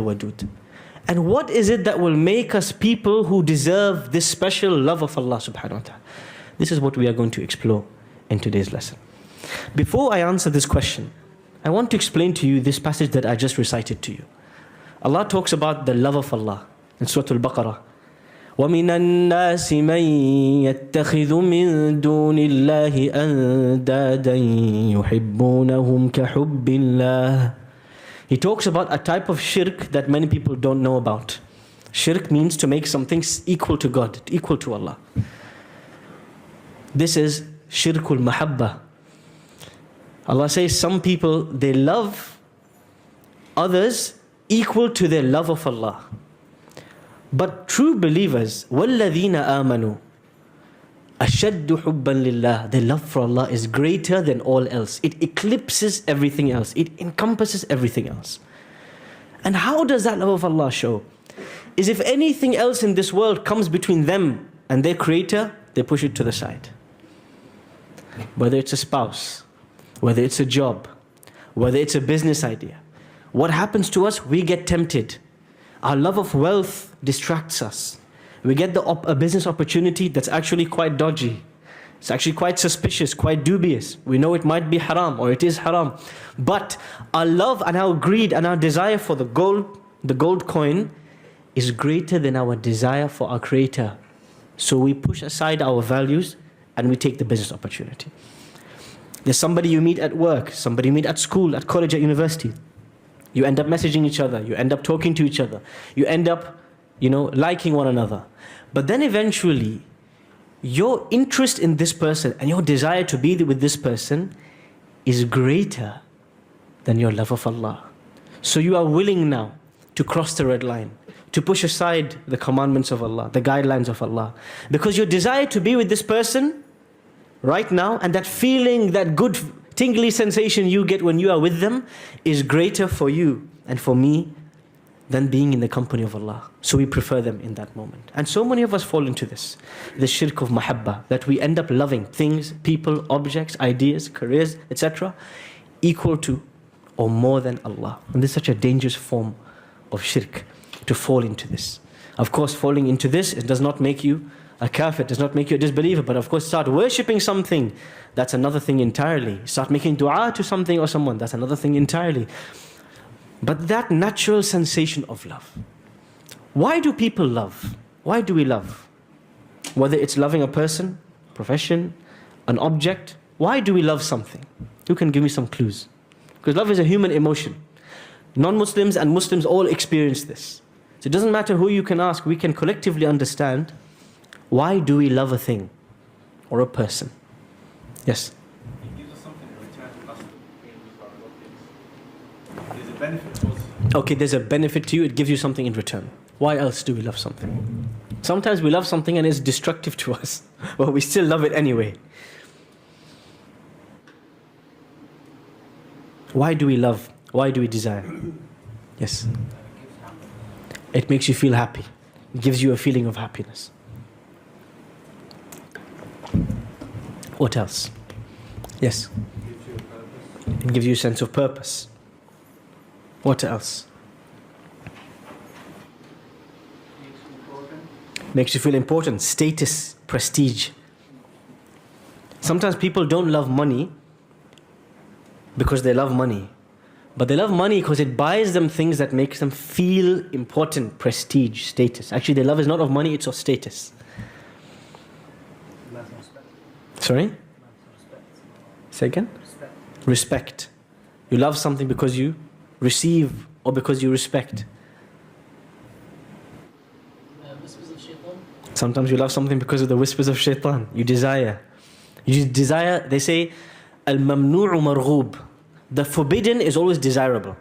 Wadud. And what is it that will make us people who deserve this special love of Allah subhanahu wa ta'ala? This is what we are going to explore in today's lesson. Before I answer this question, I want to explain to you this passage that I just recited to you. Allah talks about the love of Allah in Surah Al-Baqarah. وَمِنَ النَّاسِ مَن يَتَّخِذُ مِن دُونِ اللَّهِ أَندَادًا يُحِبُّونَهُمْ كَحُبِّ اللَّهِ. He talks about a type of shirk that many people don't know about. Shirk means to make something equal to God, equal to Allah. This is Shirk al-Mahabbah. Allah says some people, they love others equal to their love of Allah. But true believers, وَالَّذِينَ آمَنُوا أَشَدُّ حُبًّا لِلَّهِ, their love for Allah is greater than all else. It eclipses everything else. It encompasses everything else. And how does that love of Allah show? Is if anything else in this world comes between them and their Creator, they push it to the side. Whether it's a spouse, whether it's a job, whether it's a business idea. What happens to us? We get tempted. Our love of wealth distracts us. We get a business opportunity that's actually quite dodgy. It's actually quite suspicious, quite dubious. We know it might be haram or it is haram. But our love and our greed and our desire for the gold coin is greater than our desire for our Creator. So we push aside our values and we take the business opportunity. There's somebody you meet at work, somebody you meet at school, at college, at university. You end up messaging each other, you end up talking to each other, you end up, liking one another. But then eventually, your interest in this person and your desire to be with this person is greater than your love of Allah. So you are willing now to cross the red line, to push aside the commandments of Allah, the guidelines of Allah. Because your desire to be with this person right now, and that feeling, that good tingly sensation you get when you are with them is greater for you and for me than being in the company of Allah. So we prefer them in that moment. And so many of us fall into this shirk of mahabbah, that we end up loving things, people, objects, ideas, careers, etc. equal to or more than Allah. And this is such a dangerous form of shirk, to fall into this. Of course, falling into this, it does not make you a kafir, does not make you a disbeliever, but of course start worshipping something, that's another thing entirely. Start making dua to something or someone, that's another thing entirely. But that natural sensation of love. Why do people love? Why do we love? Whether it's loving a person, profession, an object, why do we love something? Who can give me some clues? Because love is a human emotion. Non-Muslims and Muslims all experience this. So it doesn't matter who you can ask, we can collectively understand why do we love a thing or a person? Yes? It gives us something in return to us. There's a benefit to us. Okay, there's a benefit to you, it gives you something in return. Why else do we love something? Sometimes we love something and it's destructive to us, but we still love it anyway. Why do we love? Why do we desire? Yes? It makes you feel happy. It gives you a feeling of happiness. What else? Yes? It gives you a sense of purpose. What else? Makes you feel important. Status, prestige. Sometimes people don't love money because they love money. But they love money because it buys them things that makes them feel important, prestige, status. Actually, their love is not of money, it's of status. Sorry? Say again? Respect. You love something because you receive or because you respect. Whispers of shaitan. Sometimes you love something because of the whispers of shaitan. You desire. You desire, they say, al-mamnu'u marghub. The forbidden is always desirable.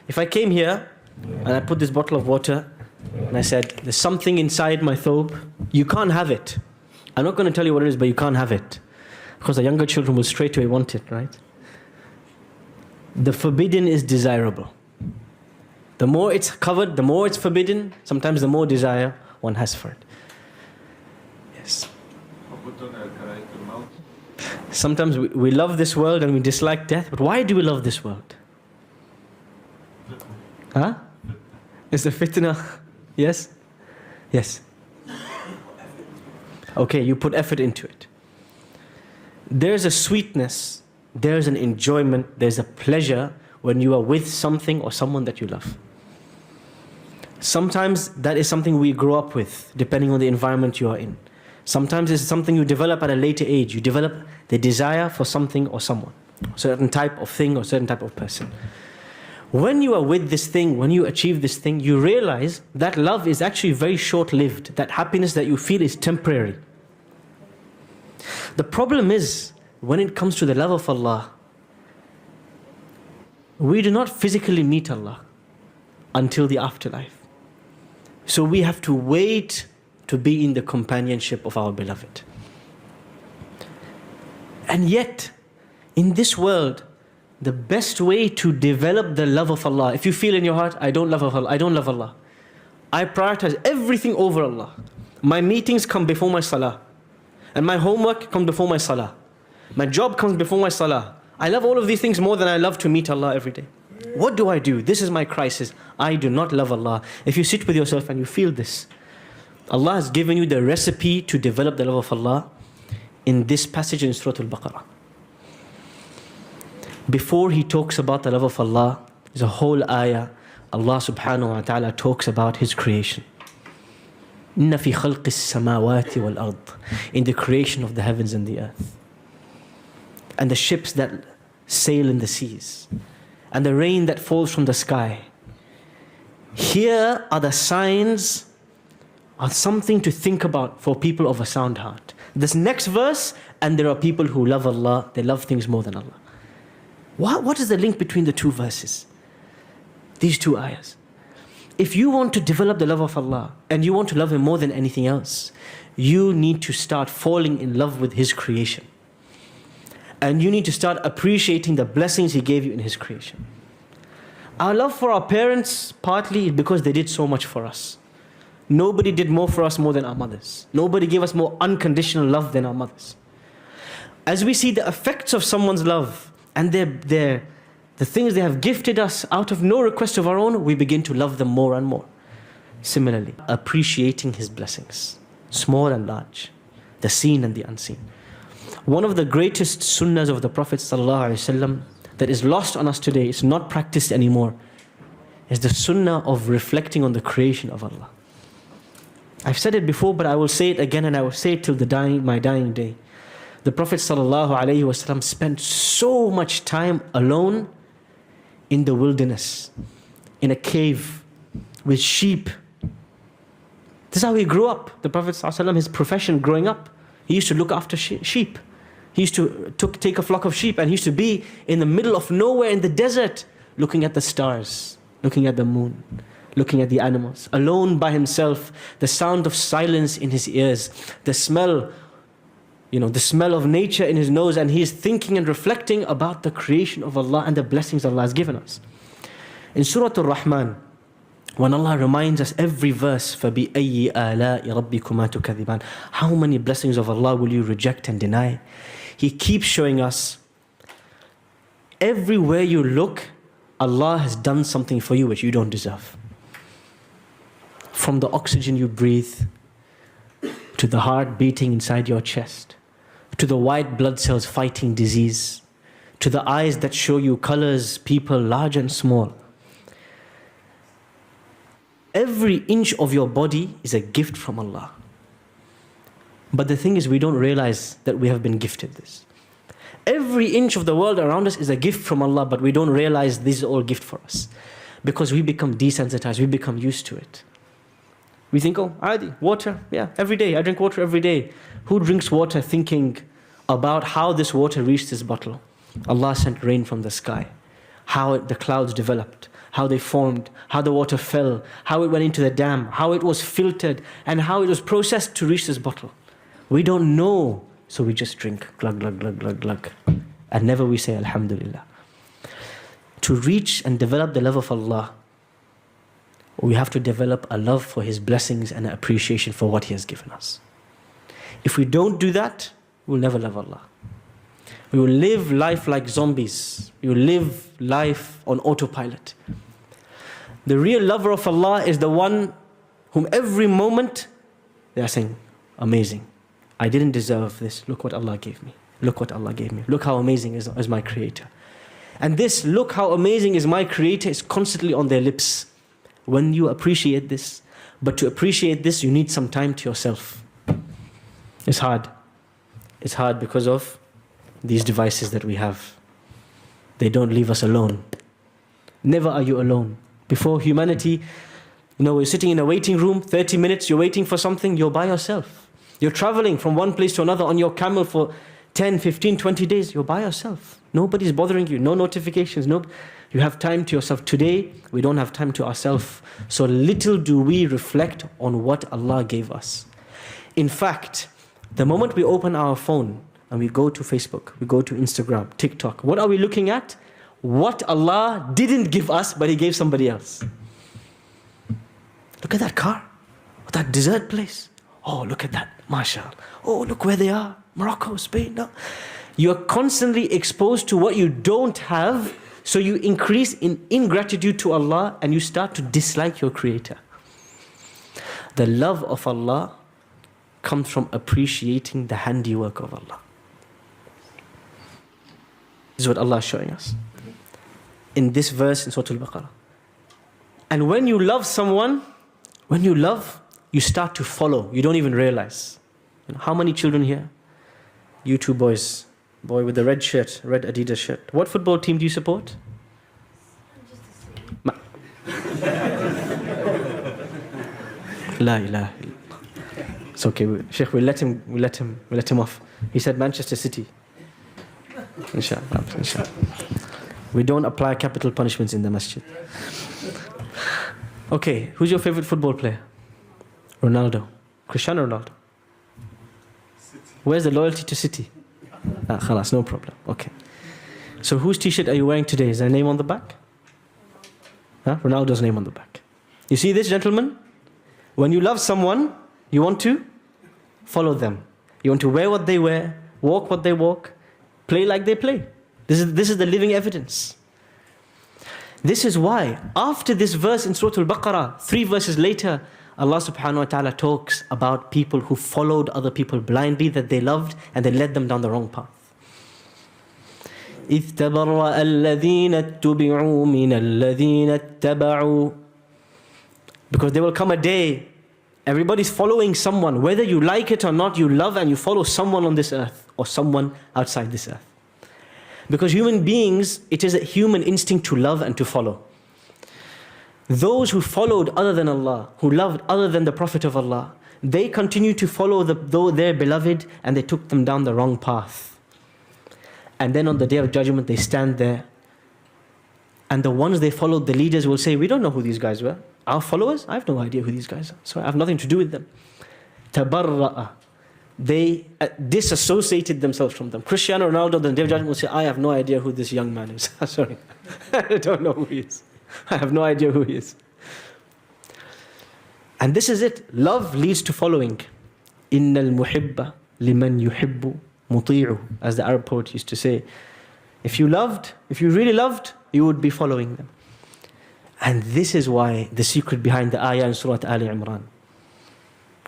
If I came here and I put this bottle of water and I said, there's something inside my thobe, you can't have it. I'm not going to tell you what it is, but you can't have it. Because the younger children will straight away want it, right? The forbidden is desirable. The more it's covered, the more it's forbidden, sometimes the more desire one has for it. Yes. Sometimes we love this world and we dislike death, but why do we love this world? Huh? Is the fitna? Yes? Yes. Okay, you put effort into it. There's a sweetness, there's an enjoyment, there's a pleasure when you are with something or someone that you love. Sometimes that is something we grow up with, depending on the environment you are in. Sometimes it's something you develop at a later age. You develop the desire for something or someone, a certain type of thing or certain type of person. When you are with this thing, when you achieve this thing, you realize that love is actually very short-lived. That happiness that you feel is temporary. The problem is, when it comes to the love of Allah, we do not physically meet Allah until the afterlife. So we have to wait to be in the companionship of our beloved. And yet, in this world, the best way to develop the love of Allah, if you feel in your heart, I don't love Allah, I prioritize everything over Allah. My meetings come before my salah. And my homework comes before my salah. My job comes before my salah. I love all of these things more than I love to meet Allah every day. What do I do? This is my crisis. I do not love Allah. If you sit with yourself and you feel this, Allah has given you the recipe to develop the love of Allah in this passage in Surah Al-Baqarah. Before He talks about the love of Allah, there's a whole ayah. Allah subhanahu wa ta'ala talks about His creation. إِنَّ فِي خَلْقِ السَّمَاوَاتِ وَالْأَرْضِ, in the creation of the heavens and the earth. And the ships that sail in the seas. And the rain that falls from the sky. Here are the signs, are something to think about for people of a sound heart. This next verse, and there are people who love Allah, they love things more than Allah. What is the link between the two verses? These two ayahs. If you want to develop the love of Allah, and you want to love Him more than anything else, you need to start falling in love with His creation. And you need to start appreciating the blessings He gave you in His creation. Our love for our parents, partly is because they did so much for us. Nobody did more for us more than our mothers. Nobody gave us more unconditional love than our mothers. As we see the effects of someone's love, and the things they have gifted us out of no request of our own, we begin to love them more and more. Similarly, appreciating His blessings, small and large, the seen and the unseen. One of the greatest sunnahs of the Prophet ﷺ that is lost on us today, it's not practiced anymore, is the sunnah of reflecting on the creation of Allah. I've said it before, but I will say it again, and I will say it till my dying day. The Prophet ﷺ spent so much time alone in the wilderness, in a cave, with sheep. This is how he grew up. The Prophet ﷺ, his profession growing up, he used to look after sheep. He used to take a flock of sheep, and he used to be in the middle of nowhere in the desert, looking at the stars, looking at the moon, looking at the animals, alone by himself, the sound of silence in his ears, the smell of nature in his nose, and he is thinking and reflecting about the creation of Allah and the blessings Allah has given us. In Surah Al-Rahman, when Allah reminds us every verse, فَبِأَيِّ آلَاءِ رَبِّكُمَا تُكَذِّبَانِ, how many blessings of Allah will you reject and deny? He keeps showing us, everywhere you look, Allah has done something for you which you don't deserve. From the oxygen you breathe, to the heart beating inside your chest, to the white blood cells fighting disease, to the eyes that show you colors, people large and small. Every inch of your body is a gift from Allah. But the thing is, we don't realize that we have been gifted this. Every inch of the world around us is a gift from Allah, but we don't realize this is all gift for us. Because we become desensitized, we become used to it. We think, oh, adi, water, yeah, every day, I drink water every day. Who drinks water thinking about how this water reached this bottle? Allah sent rain from the sky, how the clouds developed, how they formed, how the water fell, how it went into the dam, how it was filtered, and how it was processed to reach this bottle. We don't know, so we just drink, glug, glug, glug, glug, glug. And never we say, Alhamdulillah. To reach and develop the love of Allah, we have to develop a love for His blessings and an appreciation for what He has given us. If we don't do that, we'll never love Allah. We will live life like zombies. We will live life on autopilot. The real lover of Allah is the one whom every moment they are saying, amazing. I didn't deserve this. Look what Allah gave me. Look what Allah gave me. Look how amazing is my Creator. And this, look how amazing is my Creator, is constantly on their lips when you appreciate this. But to appreciate this, you need some time to yourself. It's hard. It's hard because of these devices that we have. They don't leave us alone. Never are you alone. Before humanity, we're sitting in a waiting room, 30 minutes, you're waiting for something, you're by yourself. You're traveling from one place to another on your camel for 10, 15, 20 days, you're by yourself. Nobody's bothering you, no notifications, you have time to yourself. Today, we don't have time to ourselves. So little do we reflect on what Allah gave us. In fact, the moment we open our phone and we go to Facebook, we go to Instagram, TikTok, what are we looking at? What Allah didn't give us, but He gave somebody else. Look at that car, that desert place. Oh, look at that, mashallah. Oh, look where they are, Morocco, Spain. No. You are constantly exposed to what you don't have, so you increase in ingratitude to Allah and you start to dislike your Creator. The love of Allah comes from appreciating the handiwork of Allah. This is what Allah is showing us in this verse in Surah Al-Baqarah. And when you love someone, you start to follow. You don't even realize. How many children here? You two boys. Boy with the red shirt, red Adidas shirt. What football team do you support? La ilaha illallah. It's okay, Sheikh, we'll let him off. He said Manchester City. Inshallah, inshallah. We don't apply capital punishments in the masjid. Okay, who's your favorite football player? Ronaldo. Cristiano Ronaldo. Where's the loyalty to City? Khalas, no problem. Okay. So whose t-shirt are you wearing today? Is there a name on the back? Ronaldo's name on the back. You see this, gentlemen? When you love someone, you want to follow them. You want to wear what they wear, walk what they walk, play like they play. This is the living evidence. This is why, after this verse in Surah Al-Baqarah, 3 verses later, Allah subhanahu wa ta'ala talks about people who followed other people blindly that they loved and they led them down the wrong path. إِذْ تَبَرَّأَ الَّذِينَ اتُّبِعُوا مِنَ الَّذِينَ اتَّبَعُوا. Because there will come a day, everybody's following someone. Whether you like it or not, you love and you follow someone on this earth or someone outside this earth. Because human beings, it is a human instinct to love and to follow. Those who followed other than Allah, who loved other than the Prophet of Allah, they continue to follow their beloved and they took them down the wrong path. And then on the Day of Judgment, they stand there. And the ones they followed, the leaders will say, we don't know who these guys were. Our followers, I have no idea who these guys are. So I have nothing to do with them. Tabarra'a. They disassociated themselves from them. Cristiano Ronaldo, on the Day of Judgment, will say, I have no idea who this young man is. Sorry. I don't know who he is. I have no idea who he is. And this is it. Love leads to following. إِنَّ الْمُحِبَّ لِمَنْ يُحِبُّ مُطِيعُ. As the Arab poet used to say, if you really loved, you would be following them. And this is why the secret behind the ayah in Surah Al-Imran.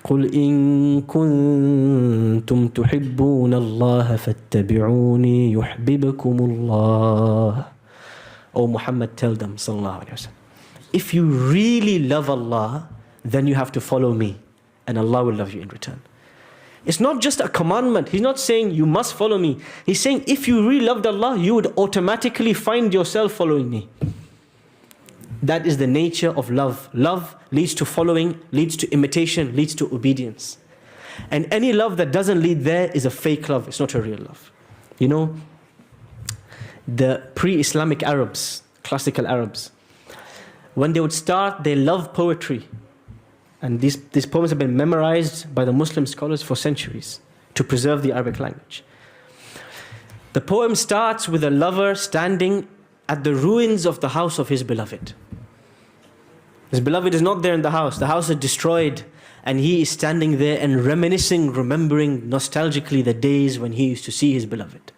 قُلْ إِن كُنْتُمْ تُحِبُّونَ اللَّهَ فَاتَّبِعُونِي يُحْبِبْكُمُ اللَّهُ. O Muhammad, tell them, sallallahu alayhi wa sallam, if you really love Allah, then you have to follow me, and Allah will love you in return. It's not just a commandment. He's not saying you must follow me. He's saying if you really loved Allah, you would automatically find yourself following me. That is the nature of love. Love leads to following, leads to imitation, leads to obedience. And any love that doesn't lead there is a fake love. It's not a real love. You know, the pre-Islamic Arabs, classical Arabs, when they would start their love poetry, and these poems have been memorized by the Muslim scholars for centuries to preserve the Arabic language. The poem starts with a lover standing at the ruins of the house of his beloved. His beloved is not there in the house is destroyed, and he is standing there and reminiscing, remembering nostalgically the days when he used to see his beloved.